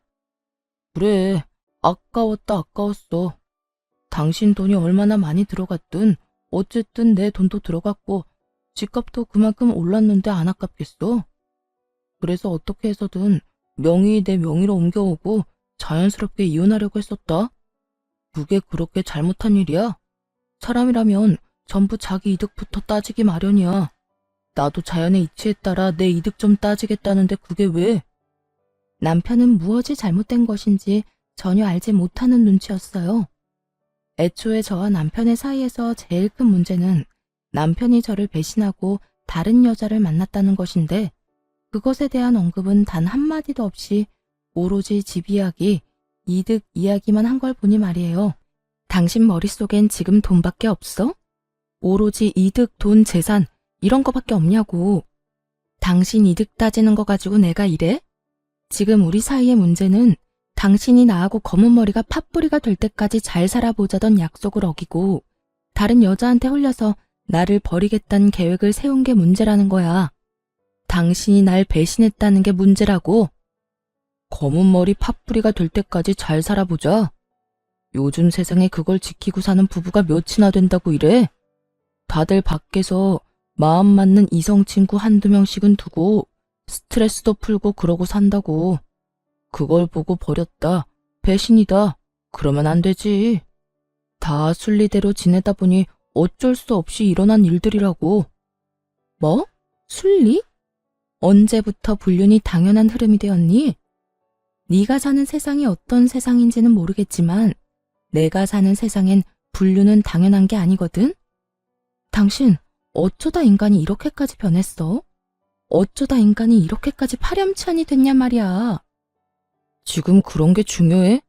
그래, 아까웠다 아까웠어. 당신 돈이 얼마나 많이 들어갔든 어쨌든 내 돈도 들어갔고 집값도 그만큼 올랐는데 안 아깝겠어? 그래서 어떻게 해서든 명의 내 명의로 옮겨오고 자연스럽게 이혼하려고 했었다. 그게 그렇게 잘못한 일이야? 사람이라면 전부 자기 이득부터 따지기 마련이야. 나도 자연의 이치에 따라 내 이득 좀 따지겠다는데 그게 왜? 남편은 무엇이 잘못된 것인지 전혀 알지 못하는 눈치였어요. 애초에 저와 남편의 사이에서 제일 큰 문제는 남편이 저를 배신하고 다른 여자를 만났다는 것인데 그것에 대한 언급은 단 한마디도 없이 오로지 집 이야기, 이득 이야기만 한 걸 보니 말이에요. 당신 머릿속엔 지금 돈밖에 없어? 오로지 이득, 돈, 재산 이런 거밖에 없냐고. 당신 이득 따지는 거 가지고 내가 이래? 지금 우리 사이의 문제는 당신이 나하고 검은 머리가 팥뿌리가 될 때까지 잘 살아보자던 약속을 어기고 다른 여자한테 홀려서 나를 버리겠다는 계획을 세운 게 문제라는 거야. 당신이 날 배신했다는 게 문제라고. 검은 머리 팥뿌리가 될 때까지 잘 살아보자. 요즘 세상에 그걸 지키고 사는 부부가 몇이나 된다고 이래? 다들 밖에서 마음 맞는 이성 친구 한두 명씩은 두고 스트레스도 풀고 그러고 산다고. 그걸 보고 버렸다. 배신이다. 그러면 안 되지. 다 순리대로 지내다 보니 어쩔 수 없이 일어난 일들이라고. 뭐? 순리? 언제부터 불륜이 당연한 흐름이 되었니? 네가 사는 세상이 어떤 세상인지는 모르겠지만 내가 사는 세상엔 불륜은 당연한 게 아니거든? 당신 어쩌다 인간이 이렇게까지 변했어? 어쩌다 인간이 이렇게까지 파렴치한이 됐냐 말이야. 지금 그런 게 중요해?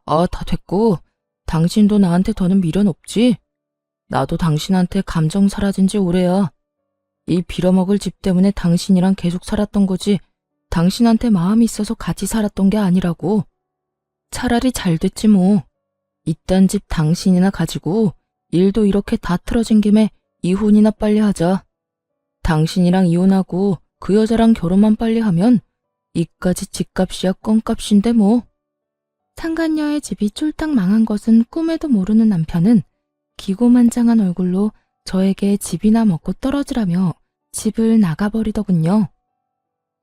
아, 다 됐고 당신도 나한테 더는 미련 없지? 나도 당신한테 감정 사라진 지 오래야. 이 빌어먹을 집 때문에 당신이랑 계속 살았던 거지 당신한테 마음이 있어서 같이 살았던 게 아니라고. 차라리 잘 됐지 뭐. 이딴 집 당신이나 가지고 일도 이렇게 다 틀어진 김에 이혼이나 빨리 하자. 당신이랑 이혼하고 그 여자랑 결혼만 빨리 하면 이까지 집값이야 껌값인데 뭐. 상간녀의 집이 쫄딱 망한 것은 꿈에도 모르는 남편은 기고만장한 얼굴로 저에게 집이나 먹고 떨어지라며 집을 나가버리더군요.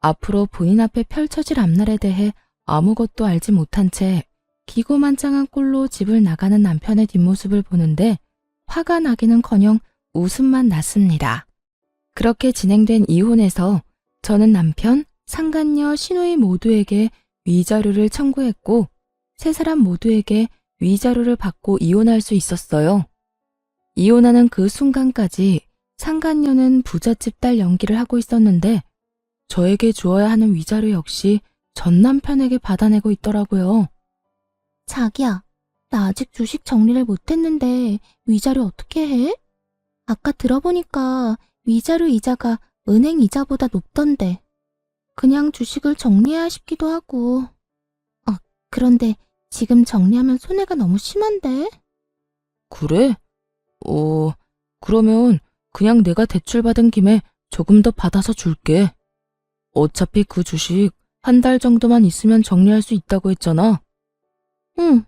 앞으로 본인 앞에 펼쳐질 앞날에 대해 아무것도 알지 못한 채 기고만장한 꼴로 집을 나가는 남편의 뒷모습을 보는데 화가 나기는커녕 웃음만 났습니다. 그렇게 진행된 이혼에서 저는 남편, 상간녀, 시누이 모두에게 위자료를 청구했고 세 사람 모두에게 위자료를 받고 이혼할 수 있었어요. 이혼하는 그 순간까지 상간녀는 부잣집 딸 연기를 하고 있었는데 저에게 주어야 하는 위자료 역시 전 남편에게 받아내고 있더라고요. 자기야, 나 아직 주식 정리를 못했는데 위자료 어떻게 해? 아까 들어보니까 위자료 이자가 은행 이자보다 높던데. 그냥 주식을 정리해야 싶기도 하고. 그런데 지금 정리하면 손해가 너무 심한데? 그래? 그러면 그냥 내가 대출받은 김에 조금 더 받아서 줄게. 어차피 그 주식 한 달 정도만 있으면 정리할 수 있다고 했잖아. 응,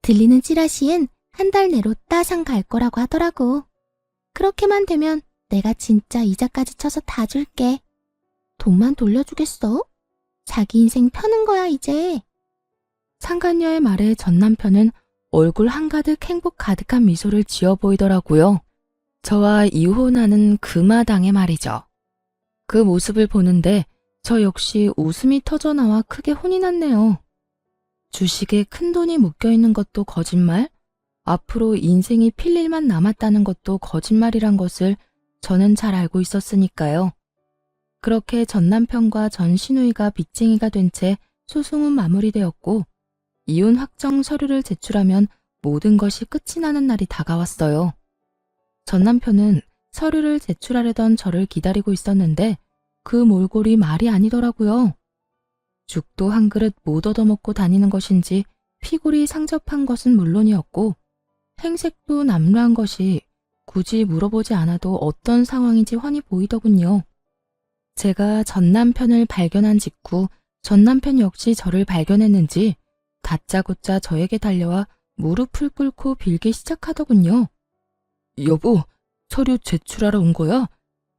들리는 찌라시엔 한 달 내로 따상 갈 거라고 하더라고. 그렇게만 되면 내가 진짜 이자까지 쳐서 다 줄게. 돈만 돌려주겠어? 자기 인생 펴는 거야 이제. 상간녀의 말에 전 남편은 얼굴 한가득 행복 가득한 미소를 지어 보이더라고요. 저와 이혼하는 그 마당에 말이죠. 그 모습을 보는데 저 역시 웃음이 터져나와 크게 혼이 났네요. 주식에 큰돈이 묶여있는 것도 거짓말, 앞으로 인생이 필 일만 남았다는 것도 거짓말이란 것을 저는 잘 알고 있었으니까요. 그렇게 전 남편과 전 시누이가 빚쟁이가 된 채 소송은 마무리되었고 이혼 확정 서류를 제출하면 모든 것이 끝이 나는 날이 다가왔어요. 전 남편은 서류를 제출하려던 저를 기다리고 있었는데 그 몰골이 말이 아니더라고요. 죽도 한 그릇 못 얻어먹고 다니는 것인지 피골이 상접한 것은 물론이었고 행색도 남루한 것이 굳이 물어보지 않아도 어떤 상황인지 훤히 보이더군요. 제가 전 남편을 발견한 직후 전 남편 역시 저를 발견했는지 다짜고짜 저에게 달려와 무릎을 꿇고 빌기 시작하더군요. 여보, 서류 제출하러 온 거야?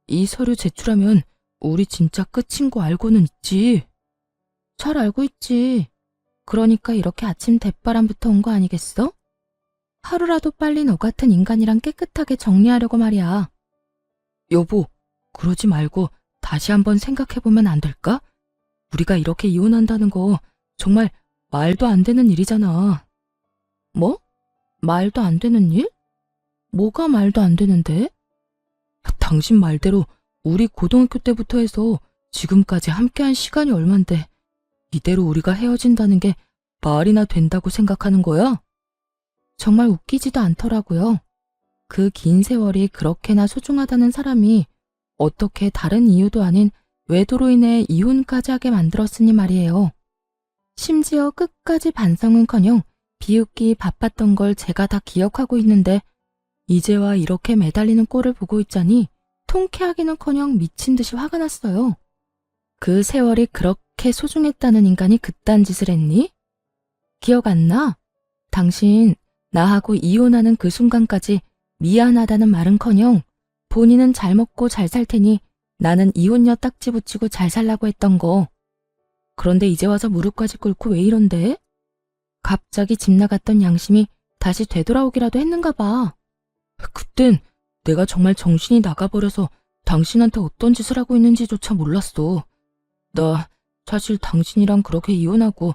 이 서류 제출하면 우리 진짜 끝인 거 알고는 있지. 잘 알고 있지. 그러니까 이렇게 아침 대바람부터 온 거 아니겠어? 하루라도 빨리 너 같은 인간이랑 깨끗하게 정리하려고 말이야. 여보, 그러지 말고 다시 한번 생각해보면 안 될까? 우리가 이렇게 이혼한다는 거 정말 말도 안 되는 일이잖아. 뭐? 말도 안 되는 일? 뭐가 말도 안 되는데? 당신 말대로 우리 고등학교 때부터 해서 지금까지 함께한 시간이 얼만데 이대로 우리가 헤어진다는 게 말이나 된다고 생각하는 거야? 정말 웃기지도 않더라고요. 그 긴 세월이 그렇게나 소중하다는 사람이 어떻게 다른 이유도 아닌 외도로 인해 이혼까지 하게 만들었으니 말이에요. 심지어 끝까지 반성은커녕 비웃기 바빴던 걸 제가 다 기억하고 있는데 이제와 이렇게 매달리는 꼴을 보고 있자니 통쾌하기는커녕 미친 듯이 화가 났어요. 그 세월이 그렇게 소중했다는 인간이 그딴 짓을 했니? 기억 안 나? 당신 나하고 이혼하는 그 순간까지 미안하다는 말은커녕 본인은 잘 먹고 잘 살 테니 나는 이혼녀 딱지 붙이고 잘 살라고 했던 거. 그런데 이제 와서 무릎까지 꿇고 왜 이런데? 갑자기 집 나갔던 양심이 다시 되돌아오기라도 했는가 봐. 그땐 내가 정말 정신이 나가버려서 당신한테 어떤 짓을 하고 있는지조차 몰랐어. 나 사실 당신이랑 그렇게 이혼하고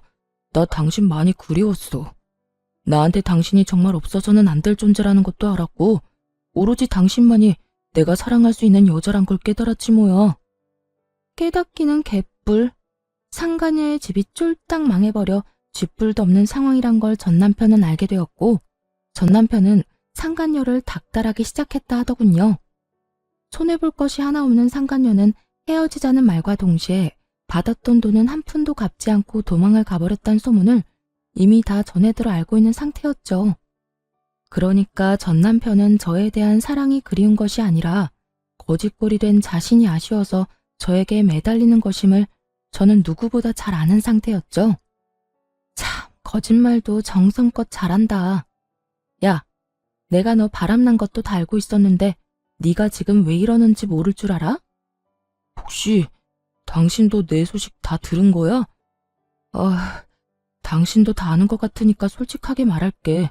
나 당신 많이 그리웠어. 나한테 당신이 정말 없어서는 안 될 존재라는 것도 알았고 오로지 당신만이 내가 사랑할 수 있는 여자란 걸 깨달았지 뭐야. 깨닫기는 개뿔. 상간녀의 집이 쫄딱 망해버려 쥐뿔도 없는 상황이란 걸 전 남편은 알게 되었고 전 남편은 상간녀를 닥달하기 시작했다 하더군요. 손해볼 것이 하나 없는 상간녀는 헤어지자는 말과 동시에 받았던 돈은 한 푼도 갚지 않고 도망을 가버렸다는 소문을 이미 다 전해들어 알고 있는 상태였죠. 그러니까 전 남편은 저에 대한 사랑이 그리운 것이 아니라 거짓골이 된 자신이 아쉬워서 저에게 매달리는 것임을 저는 누구보다 잘 아는 상태였죠. 참, 거짓말도 정성껏 잘한다. 야, 내가 너 바람난 것도 다 알고 있었는데 네가 지금 왜 이러는지 모를 줄 알아? 혹시 당신도 내 소식 다 들은 거야? 당신도 다 아는 것 같으니까 솔직하게 말할게.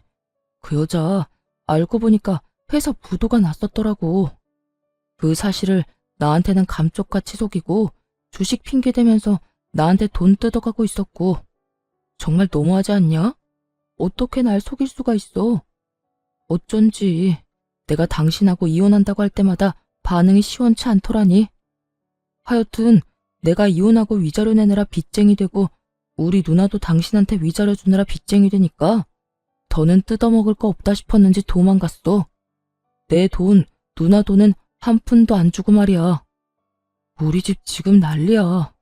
그 여자 알고 보니까 회사 부도가 났었더라고. 그 사실을 나한테는 감쪽같이 속이고 주식 핑계대면서 나한테 돈 뜯어가고 있었고 정말 너무하지 않냐? 어떻게 날 속일 수가 있어? 어쩐지 내가 당신하고 이혼한다고 할 때마다 반응이 시원치 않더라니. 하여튼 내가 이혼하고 위자료 내느라 빚쟁이 되고 우리 누나도 당신한테 위자료 주느라 빚쟁이 되니까 더는 뜯어먹을 거 없다 싶었는지 도망갔어. 내 돈, 누나 돈은 한 푼도 안 주고 말이야. 우리 집 지금 난리야.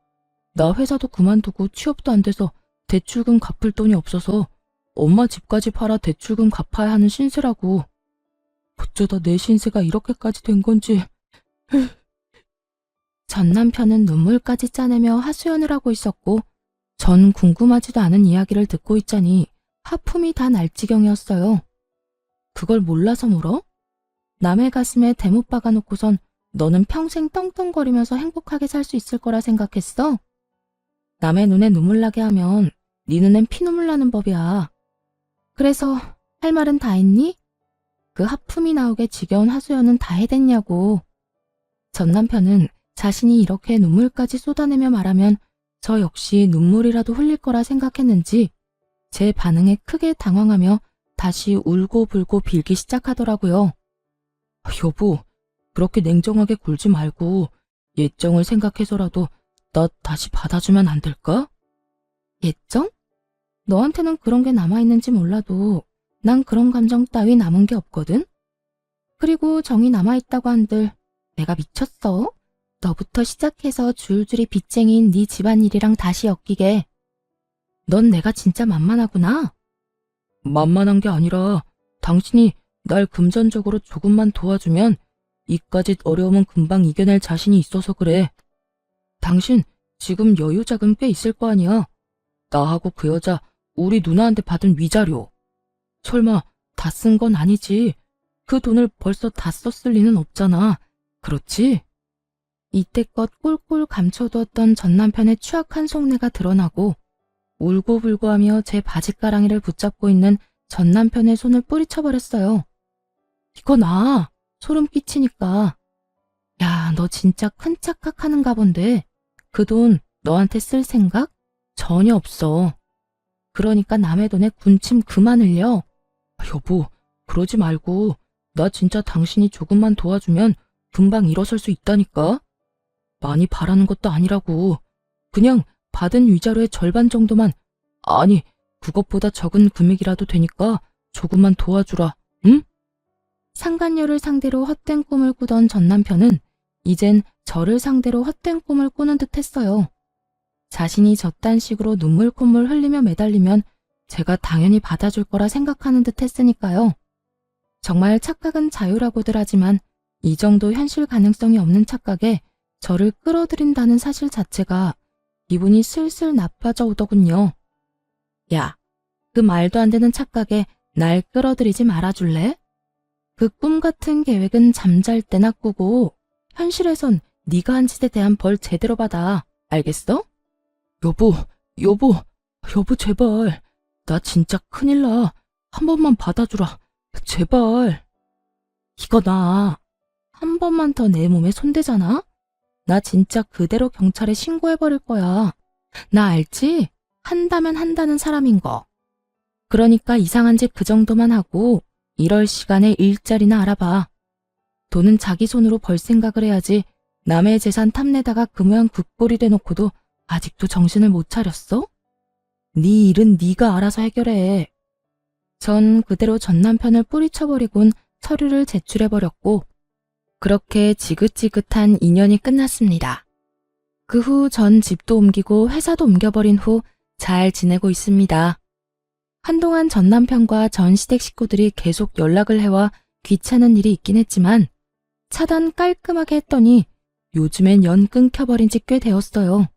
나 회사도 그만두고 취업도 안 돼서 대출금 갚을 돈이 없어서 엄마 집까지 팔아 대출금 갚아야 하는 신세라고. 어쩌다 내 신세가 이렇게까지 된 건지. 전 남편은 눈물까지 짜내며 하소연을 하고 있었고 전 궁금하지도 않은 이야기를 듣고 있자니 하품이 다 날 지경이었어요. 그걸 몰라서 물어? 남의 가슴에 대못 박아놓고선 너는 평생 떵떵거리면서 행복하게 살 수 있을 거라 생각했어? 남의 눈에 눈물 나게 하면 네 눈엔 피눈물 나는 법이야. 그래서 할 말은 다 했니? 그 하품이 나오게 지겨운 하소연은 다 해댔냐고. 전 남편은 자신이 이렇게 눈물까지 쏟아내며 말하면 저 역시 눈물이라도 흘릴 거라 생각했는지 제 반응에 크게 당황하며 다시 울고불고 빌기 시작하더라고요. 여보, 그렇게 냉정하게 굴지 말고 예정을 생각해서라도 나 다시 받아주면 안 될까? 예정? 너한테는 그런 게 남아있는지 몰라도 난 그런 감정 따위 남은 게 없거든? 그리고 정이 남아있다고 한들 내가 미쳤어? 너부터 시작해서 줄줄이 빚쟁이인 네 집안일이랑 다시 엮이게. 넌 내가 진짜 만만하구나. 만만한 게 아니라 당신이 날 금전적으로 조금만 도와주면 이까짓 어려움은 금방 이겨낼 자신이 있어서 그래. 당신 지금 여유 자금 꽤 있을 거 아니야. 나하고 그 여자 우리 누나한테 받은 위자료. 설마 다 쓴 건 아니지. 그 돈을 벌써 다 썼을 리는 없잖아. 그렇지? 이때껏 꿀꿀 감춰두었던 전 남편의 추악한 속내가 드러나고 울고불고하며 제 바짓가랑이를 붙잡고 있는 전 남편의 손을 뿌리쳐버렸어요. 이거 나 소름 끼치니까. 야, 너 진짜 큰 착각하는가 본데 그 돈 너한테 쓸 생각 전혀 없어. 그러니까 남의 돈에 군침 그만 흘려. 여보, 그러지 말고 나 진짜 당신이 조금만 도와주면 금방 일어설 수 있다니까. 많이 바라는 것도 아니라고. 그냥 받은 위자료의 절반 정도만, 아니 그것보다 적은 금액이라도 되니까 조금만 도와주라. 응? 상간녀를 상대로 헛된 꿈을 꾸던 전 남편은 이젠 저를 상대로 헛된 꿈을 꾸는 듯 했어요. 자신이 저딴 식으로 눈물 콧물 흘리며 매달리면 제가 당연히 받아줄 거라 생각하는 듯 했으니까요. 정말 착각은 자유라고들 하지만 이 정도 현실 가능성이 없는 착각에 저를 끌어들인다는 사실 자체가 기분이 슬슬 나빠져 오더군요. 야, 그 말도 안 되는 착각에 날 끌어들이지 말아줄래? 그 꿈 같은 계획은 잠잘 때나 꾸고 현실에선 네가 한 짓에 대한 벌 제대로 받아. 알겠어? 여보 제발. 나 진짜 큰일 나. 한 번만 받아주라. 제발. 이거 나 한 번만 더 내 몸에 손대잖아? 나 진짜 그대로 경찰에 신고해버릴 거야. 나 알지? 한다면 한다는 사람인 거. 그러니까 이상한 짓 그 정도만 하고 이럴 시간에 일자리나 알아봐. 돈은 자기 손으로 벌 생각을 해야지 남의 재산 탐내다가 그 모양 굿꼴이 돼놓고도 아직도 정신을 못 차렸어? 네 일은 네가 알아서 해결해. 전 그대로 전 남편을 뿌리쳐버리곤 서류를 제출해버렸고 그렇게 지긋지긋한 인연이 끝났습니다. 그 후 전 집도 옮기고 회사도 옮겨버린 후 잘 지내고 있습니다. 한동안 전 남편과 전 시댁 식구들이 계속 연락을 해와 귀찮은 일이 있긴 했지만 차단 깔끔하게 했더니 요즘엔 연 끊겨버린 지 꽤 되었어요.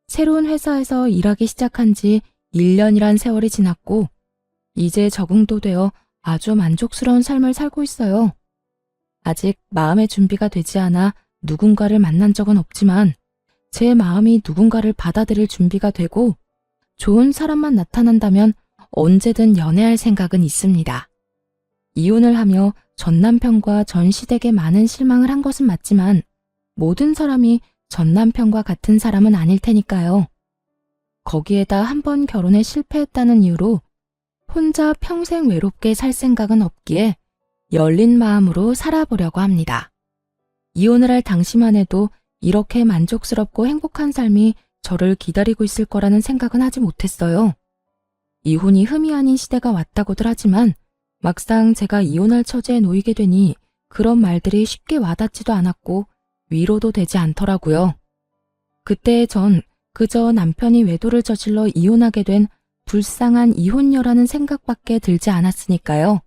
새로운 회사에서 일하기 시작한 지 1년이란 세월이 지났고 이제 적응도 되어 아주 만족스러운 삶을 살고 있어요. 아직 마음의 준비가 되지 않아 누군가를 만난 적은 없지만 제 마음이 누군가를 받아들일 준비가 되고 좋은 사람만 나타난다면 언제든 연애할 생각은 있습니다. 이혼을 하며 전 남편과 전 시댁에 많은 실망을 한 것은 맞지만 모든 사람이 전 남편과 같은 사람은 아닐 테니까요. 거기에다 한 번 결혼에 실패했다는 이유로 혼자 평생 외롭게 살 생각은 없기에 열린 마음으로 살아보려고 합니다. 이혼을 할 당시만 해도 이렇게 만족스럽고 행복한 삶이 저를 기다리고 있을 거라는 생각은 하지 못했어요. 이혼이 흠이 아닌 시대가 왔다고들 하지만 막상 제가 이혼할 처지에 놓이게 되니 그런 말들이 쉽게 와닿지도 않았고 위로도 되지 않더라고요. 그때 전 그저 남편이 외도를 저질러 이혼하게 된 불쌍한 이혼녀라는 생각밖에 들지 않았으니까요.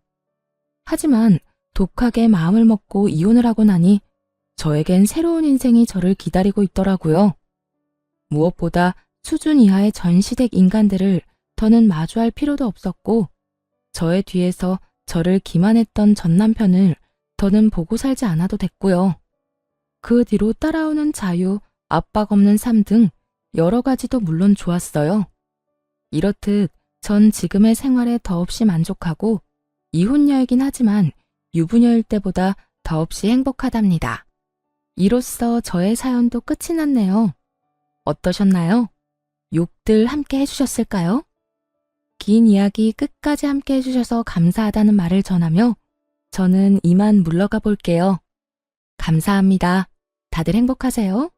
하지만 독하게 마음을 먹고 이혼을 하고 나니 저에겐 새로운 인생이 저를 기다리고 있더라고요. 무엇보다 수준 이하의 전 시댁 인간들을 더는 마주할 필요도 없었고 저의 뒤에서 저를 기만했던 전 남편을 더는 보고 살지 않아도 됐고요. 그 뒤로 따라오는 자유, 압박 없는 삶 등 여러 가지도 물론 좋았어요. 이렇듯 전 지금의 생활에 더없이 만족하고 이혼녀이긴 하지만 유부녀일 때보다 더없이 행복하답니다. 이로써 저의 사연도 끝이 났네요. 어떠셨나요? 욕들 함께 해주셨을까요? 긴 이야기 끝까지 함께 해주셔서 감사하다는 말을 전하며 저는 이만 물러가 볼게요. 감사합니다. 다들 행복하세요.